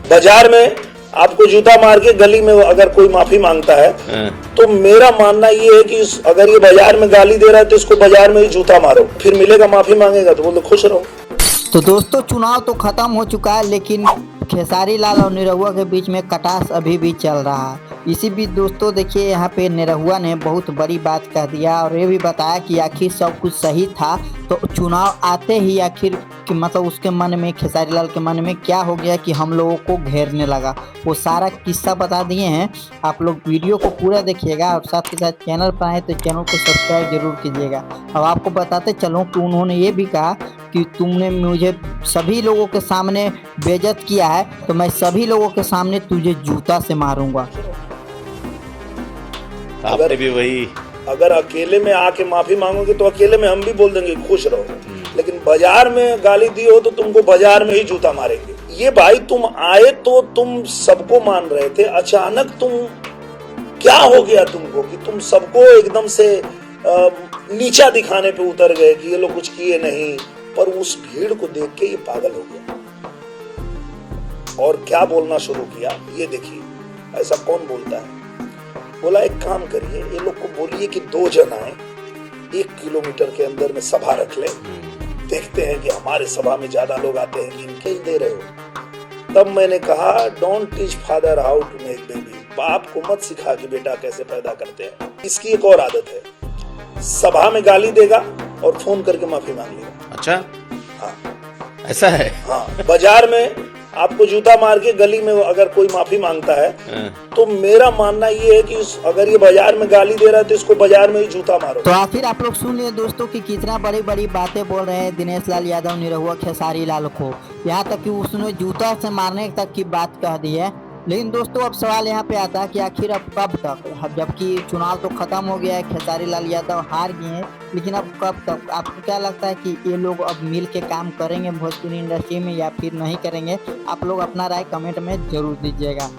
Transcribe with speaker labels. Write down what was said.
Speaker 1: बाजार में आपको जूता मार के गली में अगर कोई माफी मांगता है तो मेरा मानना ये है कि अगर ये बाजार में गाली दे रहा है तो इसको बाजार में ही जूता मारो, फिर मिलेगा माफी मांगेगा तो बोलो खुश रहो।
Speaker 2: तो दोस्तों चुनाव तो खत्म हो चुका है, लेकिन खेसारी लाल और निरहुआ के बीच में कटास अभी भी चल रहा है। इसी बीच दोस्तों देखिए यहाँ पे निरहुआ ने बहुत बड़ी बात कह दिया और ये भी बताया कि आखिर सब कुछ सही था, तो चुनाव आते ही आखिर कि मतलब उसके मन में, खेसारी लाल के मन में क्या हो गया कि हम लोगों को घेरने लगा। वो सारा किस्सा बता दिए हैं। आप लोग वीडियो को पूरा देखिएगा और साथ ही साथ चैनल पर आए तो चैनल को सब्सक्राइब जरूर कीजिएगा। अब आपको बताते चलूँ कि उन्होंने ये भी कहा कि तुमने मुझे सभी लोगों के सामने बेइज्जत किया है तो मैं सभी लोगों के सामने तुझे जूता से मारूंगा।
Speaker 3: आपने भी वही,
Speaker 1: अगर अकेले में आके माफी मांगोगे तो अकेले में हम भी बोल देंगे खुश रहो, लेकिन बाजार में गाली दी हो तो तुमको बाजार में ही जूता मारेंगे। ये भाई तुम आए तो तुम सबको मान रहे थे, अचानक तुम क्या हो गया तुमको कि तुम सबको एकदम से नीचा दिखाने पे उतर गए कि ये लोग कुछ किए नहीं, पर उस भीड़ को देख के ये पागल हो गया और क्या बोलना शुरू किया ये देखिए। ऐसा कौन बोलता है? बोला एक काम करिए, ये लोग को बोलिए कि 2 जन आए, 1 किलोमीटर के अंदर में सभा रख ले, देखते हैं कि हमारे सभा में ज्यादा लोग आते हैं कि इनके ही दे रहे हो। तब मैंने कहा don't teach father how to make baby, बाप को मत सिखा कि बेटा कैसे पैदा करते हैं। इसकी एक और आदत है, सभा में गाली देगा और फोन करके माफी मांग लेगा।
Speaker 3: अच्छा
Speaker 1: हाँ
Speaker 3: ऐसा है?
Speaker 1: हाँ, बाजार में आपको जूता मार के गली में अगर कोई माफी मांगता है तो मेरा मानना ये है कि अगर ये बाजार में गाली दे रहा है तो इसको बाजार में ही जूता मारो।
Speaker 2: तो आखिर आप लोग सुन लिए दोस्तों कि कितना बड़ी बड़ी बातें बोल रहे हैं दिनेश लाल यादव निरहुआ खेसारी लाल को, यहाँ तक कि उसने जूता से मारने तक की बात कह दी है। लेकिन दोस्तों अब सवाल यहाँ पे आता है कि आखिर अब कब तक, जबकि चुनाव तो खत्म हो गया है, खेसारी लाल यादव हार गए हैं, लेकिन अब कब तक? आपको क्या लगता है कि ये लोग अब मिल के काम करेंगे भोजपुरी इंडस्ट्री में या फिर नहीं करेंगे? आप लोग अपना राय कमेंट में जरूर दीजिएगा।